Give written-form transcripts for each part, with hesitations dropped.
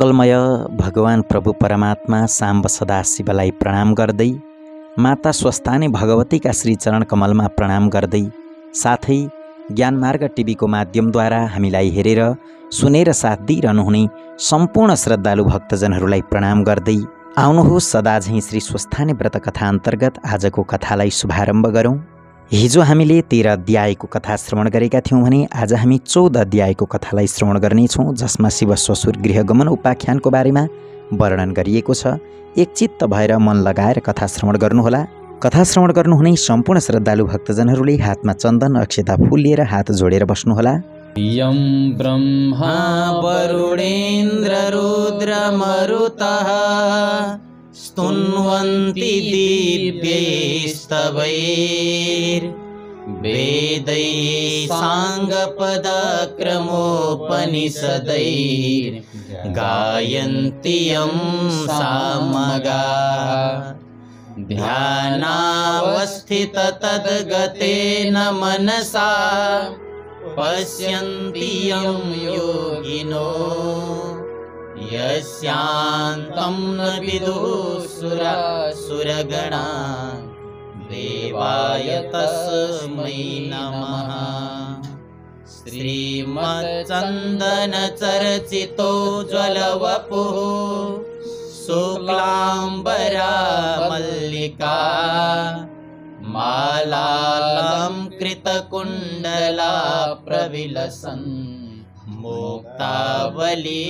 मङ्गलमय भगवान प्रभु परमात्मा साम्ब सदाशिवलाई प्रणाम गर्दै, माता स्वस्थानी भगवतीका श्रीचरण कमलमा प्रणाम गर्दै, साथै ज्ञानमार्ग टिभीको माध्यमद्वारा हामीलाई हेरेर सुनेर साथ दिइरहनुहुने सम्पूर्ण श्रद्धालु भक्तजनहरूलाई प्रणाम गर्दै आउनुहोस् सदा झैं श्री स्वस्थानी व्रत कथा अन्तर्गत आजको कथालाई शुभारम्भ गरौँ। हिजो हामीले 13 अध्यायको कथा श्रवण गरेका थियौँ भने आज हामी 14 अध्यायको कथालाई श्रवण गर्नेछौँ, जसमा शिव ससुर गृहगमन उपाख्यानको बारेमा वर्णन गरिएको छ। एकचित्त भएर मन लगाएर कथा श्रवण गर्नुहोला। कथा श्रवण गर्नुहुने सम्पूर्ण श्रद्धालु भक्तजनहरूले हातमा चन्दन अक्षता फूल लिएर हात जोडेर बस्नुहोला। यं ब्रह्मा वरुणेन्द्र रुद्र मरुतः स्तुन्वन्ति दिव्यैस्तवैर्वेदैः साङ्गपदक्रमोपनिषदैर्गायन्ति यं सामगाः। ध्यानावस्थिततद्गतेन मनसा पश्यन्ति यं योगिनो यस्यान्तं न विदुः सुरगणा देवाय तस्मै नमः। श्रीमच्चन्दनचर्चितो ज्वलवपुः शुक्लाम्बरा मल्लिका मालालङ्कृतकुण्डला प्रविलसन् मुक्तावली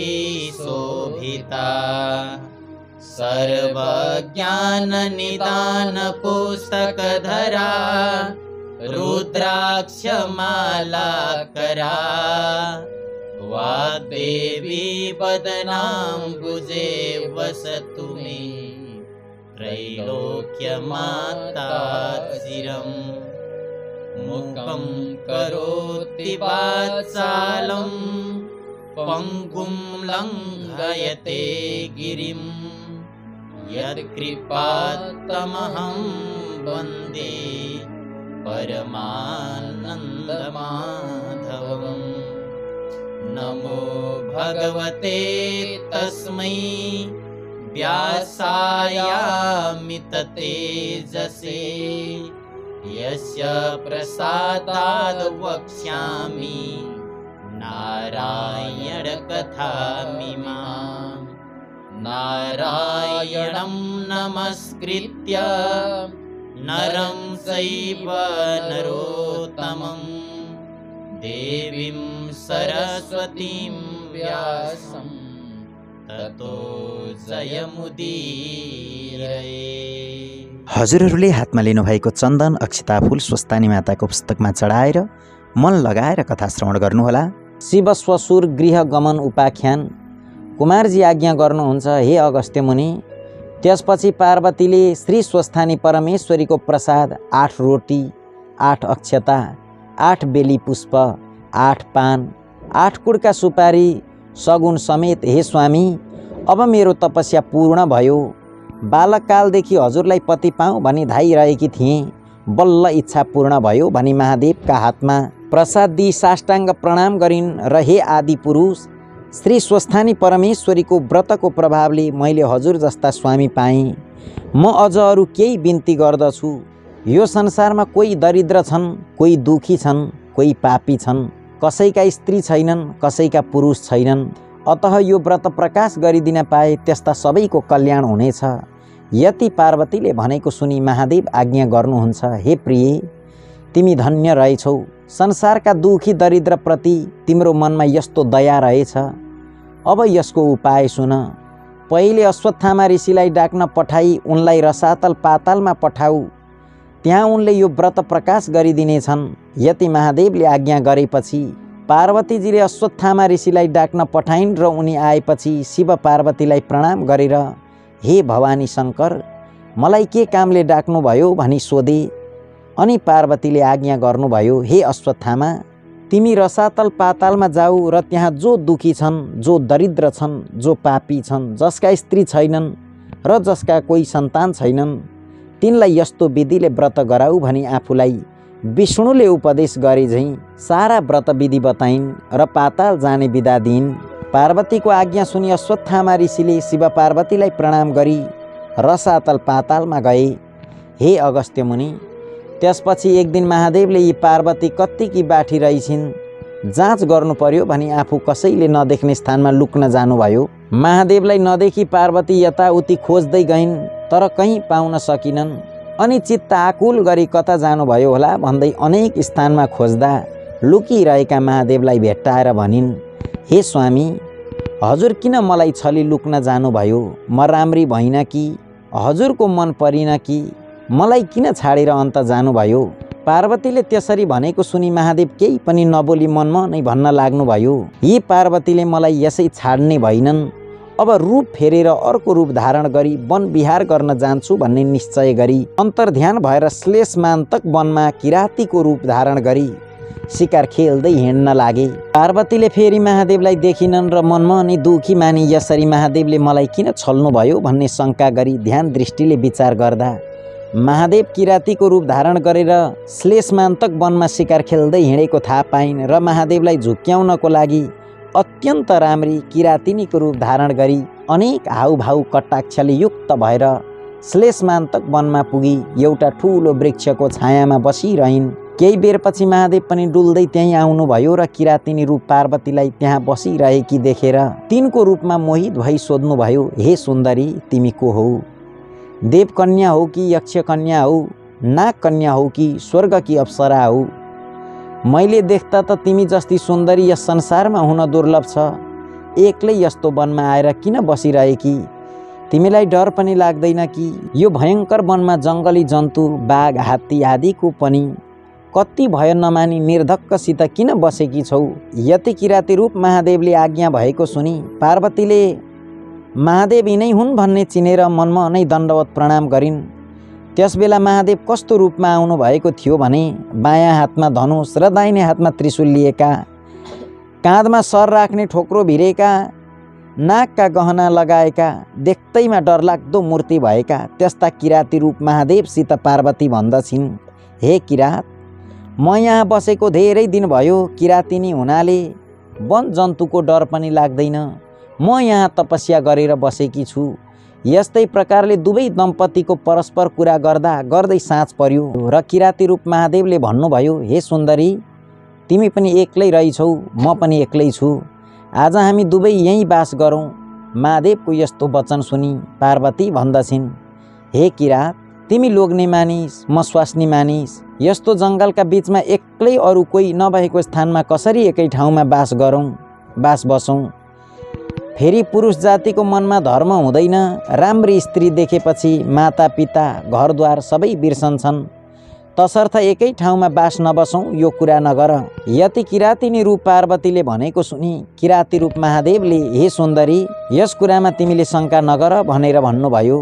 शोभिता। सर्वज्ञाननिदानपुस्तकधरा रुद्राक्षमालाकरा वाग्देवी वदनाम्बुजे वसतु मे त्रैलोक्यमाता चिरम्। मुखं करोति वाचालं पङ्गुं लङ्घयते गिरिं यत्कृपात्तमहं वन्दे परमानन्दमाधवम्। नमो भगवते तस्मै व्यासायामित तेजसे यस्य प्रसादाद् वक्ष्यामि नारायण कथामिमाम्। नारायणं नमस्कृत्य नरं चैव नरोत्तमं देवीं सरस्वतीं व्यासं ततो जयमुदीरये। हजुरहरूले हातमा लिनुभएको चन्दन अक्षता फूल स्वस्थानी माताको पुस्तकमा चढाएर मन लगाएर कथा श्रवण गर्नुहोला। शिव ससुर गृहगमन उपाख्यान। कुमारजी आज्ञा गर्नुहुन्छ, हे अगस्त्य मुनि। त्यसपछि पार्वतीले श्री स्वस्थानी परमेश्वरीको प्रसाद 8 रोटी, 8 अक्षता, 8 बेली पुष्प, 8 पान, 8 कुडका सुपारी सगुन समेत, हे स्वामी, अब मेरो तपस्या पूर्ण भयो। बालककालदेखि हजुरलाई पति पाऊँ भनी धाइरहेकी थिएँ। बल्ल इच्छा पूर्ण भयो भनी महादेवका हातमा प्रसाद दिई साष्टाङ्ग प्रणाम गरिन् र हे आदि पुरुष, श्री स्वस्थानी परमेश्वरीको व्रतको प्रभावले मैले हजुर जस्ता स्वामी पाएँ। म अझ अरू केही बिन्ती गर्दछु। यो संसारमा कोही दरिद्र छन्, कोही दुखी छन्, कोही पापी छन्, कसैका स्त्री छैनन्, कसैका पुरुष छैनन्। अतः यो व्रत प्रकाश गरिदिन पाए त्यस्ता सबैको कल्याण हुनेछ। यति पार्वतीले भनेको सुनि महादेव आज्ञा गर्नुहुन्छ, हे प्रिय, तिमी धन्य रहेछौ। संसारका दुखी दरिद्रप्रति तिम्रो मनमा यस्तो दया रहेछ। अब यसको उपाय सुन। पहिले अश्वत्थामा ऋषिलाई डाक्न पठाई उनलाई रसातल पातालमा पठाऊ, त्यहाँ उनले यो व्रत प्रकाश गरिदिनेछन्। यति महादेवले आज्ञा गरेपछि पार्वतीजीले अश्वत्थामा ऋषिलाई डाक्न पठाइन् र उनी आएपछि शिव पार्वतीलाई प्रणाम गरेर, हे भवानी शङ्कर, मलाई के कामले डाक्नुभयो भनी सोधे। अनि पार्वतीले आज्ञा गर्नुभयो, हे अश्वत्थामा, तिमी रसातल पातालमा जाऊ र त्यहाँ जो दुखी छन्, जो दरिद्र छन्, जो पापी छन्, जसका स्त्री छैनन् र जसका कोही सन्तान छैनन्, तिनलाई यस्तो विधिले व्रत गराऊ भनी आफूलाई विष्णुले उपदेश गरे झैं सारा व्रत विधि बताइन् र पाताल जाने बिदा दिइन्। पार्वतीको आज्ञा सुनि अश्वत्थामा ऋषिले शिव पार्वतीलाई प्रणाम गरी रसातल पातालमा गए। हे अगस्त्य मुनि, त्यसपछि एक दिन महादेवले यी पार्वती कत्तिकी बाठी रहेछिन् जाँच गर्नु पर्यो भनी आफू कसैले नदेख्ने स्थानमा लुक्न जानुभयो। महादेवलाई नदेखी पार्वती यताउति खोज्दै गइन्, तर कहीँ पाउन सकिनन्। अनि चित्त आकुल गरी कता जानुभयो होला भन्दै अनेक स्थानमा खोज्दा लुकिरहेका महादेवलाई भेट्टाएर भनिन्, हे स्वामी, हजुर किन मलाई छली लुक्न जानुभयो? म राम्री भइन कि हजुरको मन परिन कि मलाई किन छाडेर अन्त जानुभयो? पार्वतीले त्यसरी भनेको सुनि महादेव केही पनि नबोली मनमा नै भन्न लाग्नुभयो, यी पार्वतीले मलाई यसै छाड्ने भइनन्, अब रूप फेरेर अर्को रूप धारण गरी वन विहार गर्न जान्छु भन्ने निश्चय गरी अन्तर्ध्यान भएर श्लेषमान्तक वनमा किरातीको रूप धारण गरी शिकार खेल्दै हिँड्न लागे। पार्वतीले फेरि महादेवलाई देखिनन् र मनमा नै दुखी मानी यसरी महादेवले मलाई किन छल्नुभयो भन्ने शङ्का गरी ध्यान दृष्टिले विचार गर्दा महादेव किरातीको रूप धारण गरेर श्लेषमान्तक वनमा शिकार खेल्दै हिँडेको थाहा पाइन् र महादेवलाई झुक्क्याउनको लागि अत्यन्त राम्री किरातिनीको रूप धारण गरी अनेक हाउभाउ कटाक्षले युक्त भएर श्लेषमान्तक वनमा पुगी एउटा ठुलो वृक्षको छायामा बसिरहन्। केही बेरपछि महादेव पनि डुल्दै त्यहीँ आउनुभयो र किरातिनी रूप पार्वतीलाई त्यहाँ बसिरहेकी देखेर तिनको रूपमा मोहित भई सोध्नुभयो, हे सुन्दरी, तिमी को हौ? देवकन्या हो कि यक्षकन्या हो? नागकन्या हो कि स्वर्ग कि अप्सरा हो? मैले देख्दा त तिमी जस्ती सुन्दरी यस संसारमा हुन दुर्लभ छ। एक्लै यस्तो वनमा आएर किन बसिरहेकी? तिमीलाई डर पनि लाग्दैन कि? यो भयङ्कर वनमा जङ्गली जन्तु बाघ हात्ती आदिको पनि कति भय नमानी निर्धक्कसित किन बसेकी छौ? यति किराती रूप महादेवले आज्ञा भएको सुनि पार्वतीले महादेव यिनै हुन् भन्ने चिनेर मनमा नै दण्डवत प्रणाम गरिन्। त्यसबेला महादेव कस्तो रूपमा आउनु भएको थियो भने बायाँ हातमा धनुष र दाहिने हातमा त्रिशूल लिएका, काँधमा सर राख्ने ठोक्रो भिरेका, नागका गहना लगाएका, देख्दैमा डरलाग्दो मूर्ति भएका त्यस्ता किराती रूप महादेवसित पार्वती भन्दछिन्, हे किरात, म यहाँ बसेको धेरै दिन भयो। किरातिनी हुनाले वन जन्तुको डर पनि लाग्दैन। म यहाँ तपस्या गरेर बसेकी छु। यस्तै प्रकारले दुवै दम्पतिको परस्पर कुरा गर्दा गर्दै साँझ पर्यो र किराती रूप महादेवले भन्नुभयो, हे सुन्दरी, तिमी पनि एक्लै रहेछौ, म पनि एक्लै छु। आज हामी दुवै यहीँ बास गरौँ। महादेवको यस्तो वचन सुनि पार्वती भन्दछिन्, हे किरात, तिमी लोग्ने मानिस, म स्वास्नी मानिस, यस्तो जङ्गलका बीचमा एक्लै अरू कोही नभएको स्थानमा कसरी एकै ठाउँमा बास बसौँ? फेरि पुरुष जातिको मनमा धर्म हुँदैन। राम्री स्त्री देखेपछि माता पिता घरद्वार सबै बिर्सन्छन्। तसर्थ एकै ठाउँमा बास नबसौँ, यो कुरा नगर। यति किरातिनी रूप पार्वतीले भनेको सुनि किराती रूप महादेवले, हे सुन्दरी, यस कुरामा तिमीले शङ्का नगर भनेर भन्नुभयो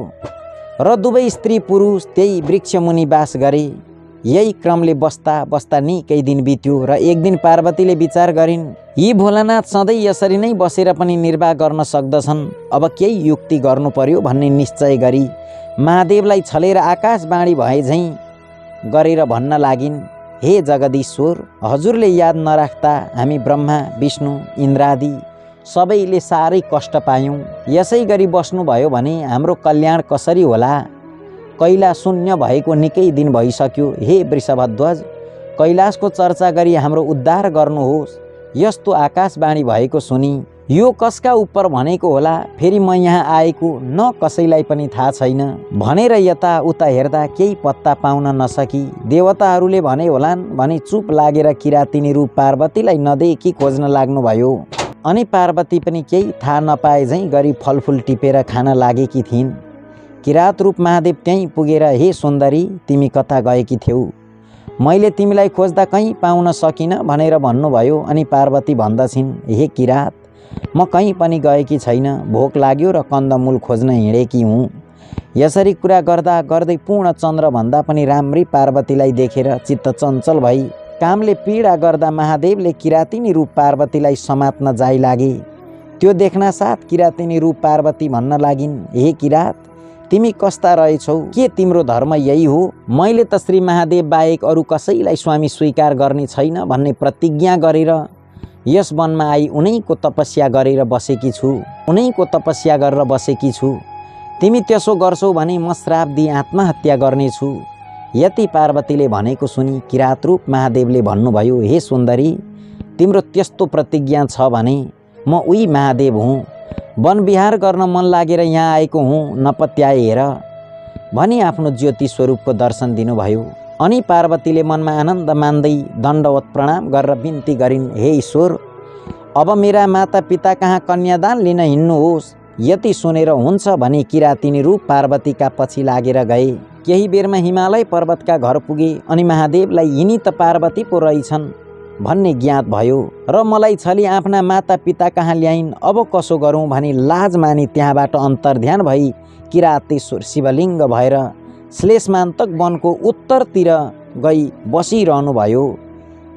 र दुवै स्त्री पुरुष त्यही वृक्षमुनि बास गरे। यही क्रमले बस्दा बस्दा निकै दिन बित्यो र एक दिन पार्वतीले विचार गरिन्, यी भोलानाथ सधैँ यसरी नै बसेर पनि निर्वाह गर्न सक्दछन्, अब केही युक्ति गर्नु पर्यो भन्ने निश्चय गरी महादेवलाई छलेर आकाशवाणी भए झैँ गरेर भन्न लागिन्, हे जगदीश्वर, हजुरले याद नराख्दा हामी ब्रह्मा विष्णु इन्द्रादि सबैले साह्रै कष्ट पायौँ। यसै गरी बस्नुभयो भने हाम्रो कल्याण कसरी होला? कैलाश शून्य भएको निकै दिन भइसक्यो। हे वृषभध्वज, कैलाशको चर्चा गरी हाम्रो उद्धार गर्नुहोस्। यस्तो आकाशवाणी भएको सुनि यो कसका उपर भनेको होला? फेरि म यहाँ आएको न कसैलाई पनि थाहा छैन भनेर यता उता हेर्दा केही पत्ता पाउन नसकी देवताहरूले भने होलान् भनी चुप लागेर किरातिनी रूप पार्वतीलाई नदेखी खोज्न लाग्नुभयो। अनि पार्वती पनि केही थाहा नपाए झैँ गरी फलफुल टिपेर खान लागेकी थिइन्। किरात रूप महादेव त्यहीँ पुगेर, हे सुन्दरी, तिमी कता गएकी थियौ? मैले तिमीलाई खोज्दा कहीँ पाउन सकिनँ भनेर भन्नुभयो। अनि पार्वती भन्दछिन्, हे किरात, म कहीँ पनि गएकी छैन, भोक लाग्यो र कन्दमूल खोज्न हिँडेकी हुँ। यसरी कुरा गर्दा गर्दै पूर्ण चन्द्रभन्दा पनि राम्री पार्वतीलाई देखेर चित्त चञ्चल भई कामले पीडा गर्दा महादेवले किरातिनी रूप पार्वतीलाई समात्न जाइ लागे। त्यो देख्न साथ किरातिनी रूप पार्वती भन्न लागिन्, हे किरात, तिमी कस्ता रहेछौ? के तिम्रो धर्म यही हो? मैले त श्री महादेव बाहेक अरू कसैलाई स्वामी स्वीकार गर्ने छैन भन्ने प्रतिज्ञा गरेर यस वनमा आई उनैको तपस्या गरेर बसेकी छु, उनैको तपस्या गरेर बसेकी छु। तिमी त्यसो गर्छौ भने म श्राप दिई आत्महत्या गर्नेछु। यति पार्वतीले भनेको सुनि किरात रूप महादेवले भन्नुभयो, हे सुन्दरी, तिम्रो त्यस्तो प्रतिज्ञा छ भने म उही महादेव हुँ, वनविहार गर्न मन लागेर यहाँ आएको हुँ, नपत्याए हेर भनी आफ्नो ज्योति स्वरूपको दर्शन दिनुभयो। अनि पार्वतीले मनमा आनन्द मान्दै दण्डवत प्रणाम गरेर बिन्ती गरिन्, हे ईश्वर, अब मेरा माता पिता कहाँ कन्यादान लिन हिँड्नुहोस्। यति सुनेर हुन्छ भने किरातिनी रूप पार्वतीका पछि लागेर गए। केही बेरमा हिमालय पर्वतका घर पुगे अनि महादेवलाई यिनी त पार्वती पो रहेछन् भन्ने ज्ञात भयो र मलाई छली आफ्ना माता पिता कहाँ ल्याइन्, अब कसो गरौँ भनी लाज मानी त्यहाँबाट अन्तर्ध्यान भई किरातेश्वर शिवलिङ्ग भएर श्लेषमान्तक वनको उत्तरतिर गई बसिरहनु भयो।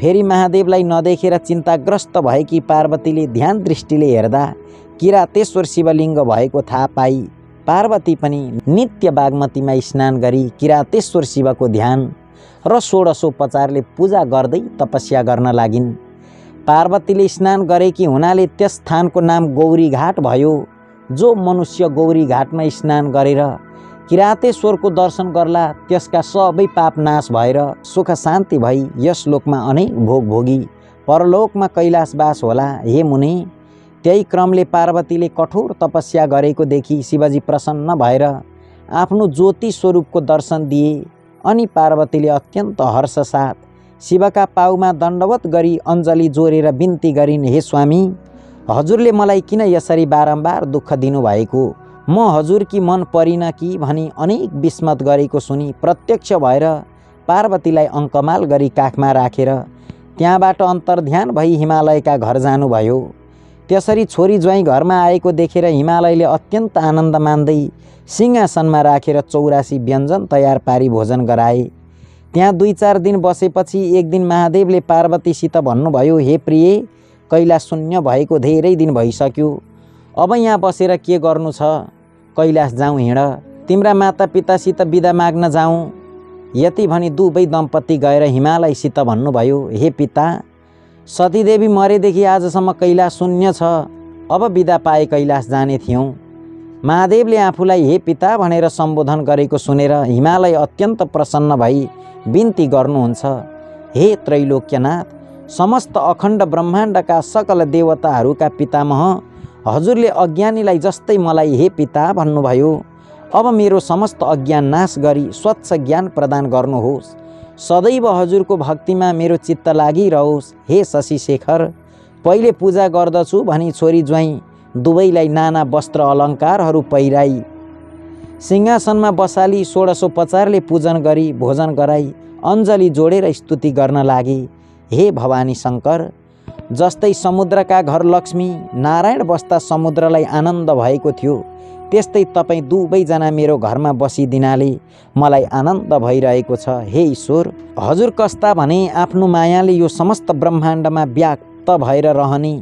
फेरि महादेवलाई नदेखेर चिन्ताग्रस्त भएकी पार्वतीले ध्यान दृष्टिले हेर्दा किरातेश्वर शिवलिङ्ग भएको थाहा पाई। पार्वती पनि नित्य बागमतीमा स्नान गरी किरातेश्वर शिवको ध्यान र षोडशोपचारले पूजा गर्दै तपस्या गर्न लागिन्। पार्वतीले स्नान गरेकी हुनाले त्यस स्थानको नाम गौरी घाट भयो। जो मनुष्य गौरी घाटमा स्नान गरेर किरातेश्वरको दर्शन गर्ला त्यसका सबै पाप नाश भएर सुख शान्ति भई यस लोकमा अनेक भोग भोगी परलोकमा कैलाशवास होला। हे मुनि, त्यही क्रमले पार्वतीले कठोर तपस्या गरेको देखि शिवजी प्रसन्न भएर आफ्नो ज्योति स्वरूपको दर्शन दिए। अनि पार्वतीले अत्यन्त हर्षसाथ शिवका पाउमा दण्डवत गरी अञ्जली जोडेर बिन्ती गरिन्, हे स्वामी, हजुरले मलाई किन यसरी बारम्बार दुःख दिनुभएको? म हजुरकी मन परिन कि भनी अनेक विस्मत गरेको सुनि प्रत्यक्ष भएर पार्वतीलाई अङ्कमाल गरी काखमा राखेर त्यहाँबाट अन्तर्ध्यान भई हिमालयका घर जानुभयो। त्यसरी छोरी ज्वाइँ घरमा आएको देखेर हिमालयले अत्यन्त आनन्द मान्दै सिंहासनमा राखेर 84 व्यञ्जन तयार पारी भोजन गराए। त्यहाँ 2-4 दिन बसेपछि एक दिन महादेवले पार्वतीसित भन्नुभयो, हे प्रिय, कैलाश शून्य भएको धेरै दिन भइसक्यो, अब यहाँ बसेर के गर्नु छ? कैलाश जाउँ, हिँड, तिम्रा माता पितासित बिदा माग्न जाउँ। यति भनी दुवै दम्पति गएर हिमालयसित भन्नुभयो, हे पिता, सतीदेवी मरेदेखि आजसम्म कैलाश शून्य छ, अब बिदा पाए कैलाश जाने थियौँ। महादेवले आफूलाई हे पिता भनेर सम्बोधन गरेको सुनेर हिमालय अत्यन्त प्रसन्न भई बिन्ती गर्नुहुन्छ, हे त्रैलोक्यनाथ, समस्त अखण्ड ब्रह्माण्डका सकल देवताहरूका पितामह, हजुरले अज्ञानीलाई जस्तै मलाई हे पिता भन्नुभयो। अब मेरो समस्त अज्ञान नाश गरी स्वच्छ ज्ञान प्रदान गर्नुहोस्। सदैव हजुरको भक्तिमा मेरो चित्त लागिरहोस्। हे शशिशेखर, पहिले पूजा गर्दछु भनी छोरी ज्वाइँ दुवैलाई नाना वस्त्र अलङ्कारहरू पहिराई सिंहासनमा बसाली षोडशोपचारले पूजन गरी भोजन गराई अञ्जली जोडेर स्तुति गर्न लागे। हे भवानी शङ्कर, जस्तै समुद्रका घर लक्ष्मी नारायण बस्दा समुद्रलाई आनन्द भएको थियो, त्यस्तै तपाईँ दुवैजना मेरो घरमा बसिदिनाले मलाई आनन्द भइरहेको छ। हे ईश्वर, हजुर कस्ता भने आफ्नो मायाले यो समस्त ब्रह्माण्डमा व्याप्त भएर रहने,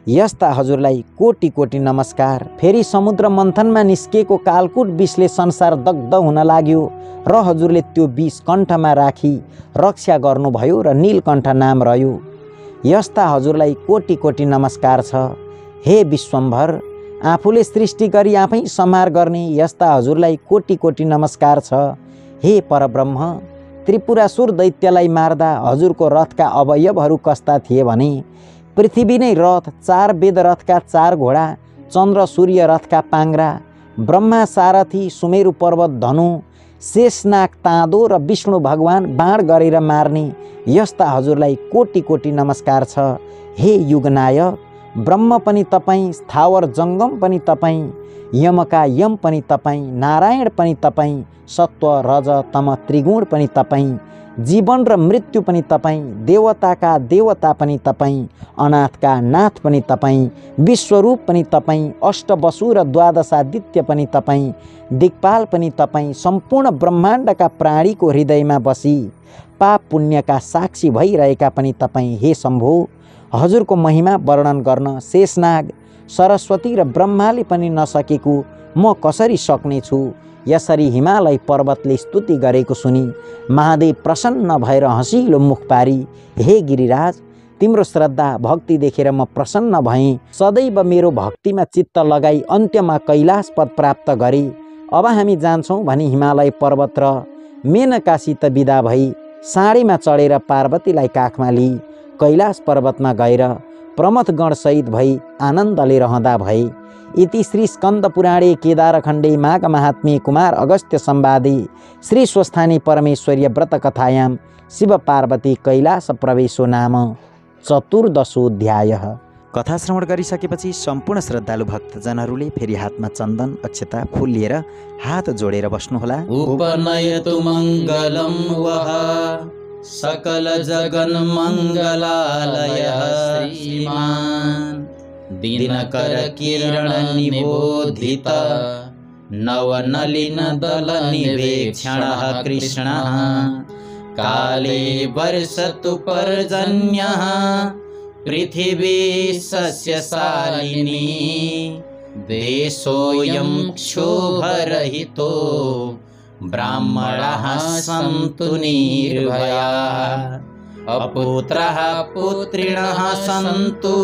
यस्ता हजुरलाई कोटि कोटि नमस्कार। फेरि समुद्र मन्थनमा निस्केको कालकुट विषले संसार दग्ध हुन लाग्यो र हजुरले त्यो विष कण्ठमा राखी रक्षा गर्नुभयो र नीलकण्ठ नाम रह्यो। यस्ता हजुरलाई कोटि कोटि नमस्कार छ। हे विश्वम्भर, आफूले सृष्टि गरी आफै संहार गर्ने यस्ता हजुरलाई कोटि कोटि नमस्कार छ। हे परब्रह्म, त्रिपुरासुर दैत्यलाई मार्दा हजुरको रथका अवयवहरू कस्ता थिए भने पृथ्वी नै रथ, 4 वेद रथका 4 घोडा, चन्द्र सूर्य रथका पाङ्ग्रा, ब्रह्मा सारथी, सुमेरु पर्वत धनु, शेषनाग ताँदो र विष्णु भगवान बाण गरेर मार्ने यस्ता हजुरलाई कोटि कोटि नमस्कार छ। हे युगनायक, ब्रह्म पनि तपाईँ, स्थावर जङ्गम पनि तपाईँ, यमका यम पनि तपाईँ, नारायण पनि तपाईँ, सत्व रज तम त्रिगुण पनि तपाईँ, जीवन र मृत्यु पनि तपाईँ, देवताका देवता पनि तपाईँ, अनाथका नाथ पनि तपाईँ, विश्वरूप पनि तपाईँ, अष्टवसु र द्वादशादित्य पनि तपाईँ, दिक्पाल पनि तपाईँ, सम्पूर्ण ब्रह्माण्डका प्राणीको हृदयमा बसी पाप पुण्यका साक्षी भइरहेका पनि तपाईँ। हे शम्भो, हजुरको महिमा वर्णन गर्न शेषनाग, सरस्वती र ब्रह्माले पनि नसकेको म कसरी सक्नेछु? यसरी हिमालय पर्वतले स्तुति गरेको सुनि महादेव प्रसन्न भएर हँसिलो मुख पारी, हे गिरिराज, तिम्रो श्रद्धा भक्ति देखेर म प्रसन्न भएँ। सदैव मेरो भक्तिमा चित्त लगाई अन्त्यमा कैलाश पद प्राप्त गरी अब हामी जान्छौँ भनी हिमालय पर्वत र मेनकासित विदा भई साँडीमा चढेर पार्वतीलाई काखमा लिई कैलाश पर्वतमा गएर प्रमथगणसहित भई आनन्दले रहँदा भए। इति श्री स्कन्द पुराणे केदारखण्डे माघ महात्म्ये कुमार अगस्त्य संवादे श्री स्वस्थानी परमेश्वर्य व्रत कथायां शिव पार्वती कैलाश प्रवेशो नाम 14 कथा श्रवण गरिसकेपछि सम्पूर्ण श्रद्धालु भक्तजनहरूले फेरि हातमा चन्दन अक्षता फूल लिएर हात जोडेर बस्नुहोला। उपनयतु मङ्गलं वः सकल जगन मङ्गलालयः श्रीमान् दिनकर किरण निबोधित नवनलिन दल निवेक्षणः कृष्णः काले वर्षतु पर्जन्यः पृथिवी सस्यशालिनी देशोऽयं क्षोभरहितो ब्राह्मणाः सन्तु निर्भयाः अपुत्रः पुत्रिणः सन्तु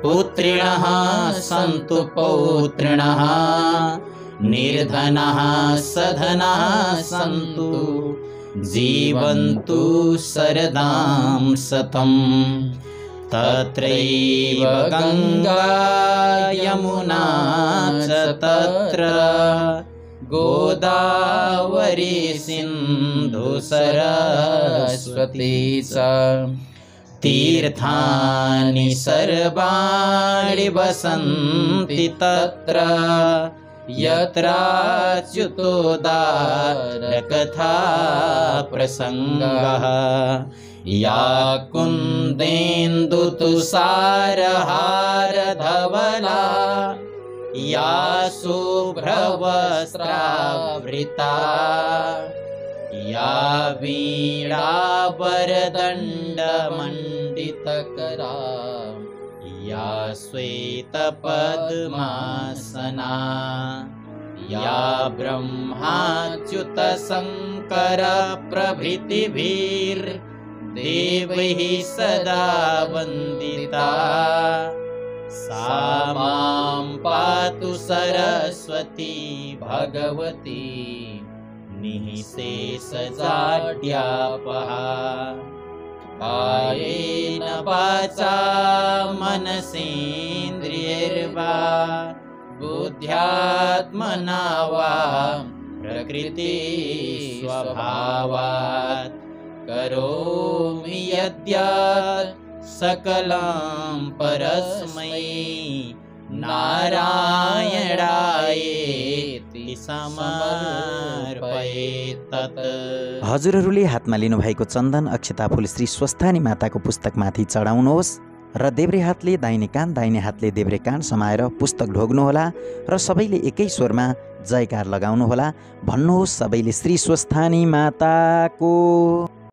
पुत्रिणः सन्तु पौत्रिणः निर्धनः सधनः सन्तु जीवन्तु शरदां शतम् तत्रैव गंगा यमुना च तत्र गोदावरी सिन्धु सरस्वती च तीर्थानि सर्वाणि वसन्ति तत्र यत्राच्युतोदारकथा प्रसङ्गः या कुन्देन्दुतुषारहारधवला या शुभ्रवस्त्रावृता या वीणावरदण्डमण्डितकरा या श्वेतपद्मासना या ब्रह्माच्युतशङ्करप्रभृतिभिर्देवैः सदा वन्दिता सा मां पातु सरस्वती भगवती निःशेषजाड्यापहा कायेन वाचा मनसेन्द्रियैर्वा बुद्ध्यात्मना वा प्रकृति स्वभावात् करोमि यद्यत् सकलं परस्मै नारायणायेति समर्पयेत् तत्। हजुरहरूले हातमा लिनुभएको चन्दन अक्षता फूल श्री स्वस्थानी माताको पुस्तकमाथि चढाउनुहोस् र देब्रे हातले दाहिने हातले देब्रे कान समाएर पुस्तक ढोग्नुहोला र सबैले एकै स्वरमा जयकार लगाउनुहोला। भन्नुहोस् सबैले श्री स्वस्थानी माताको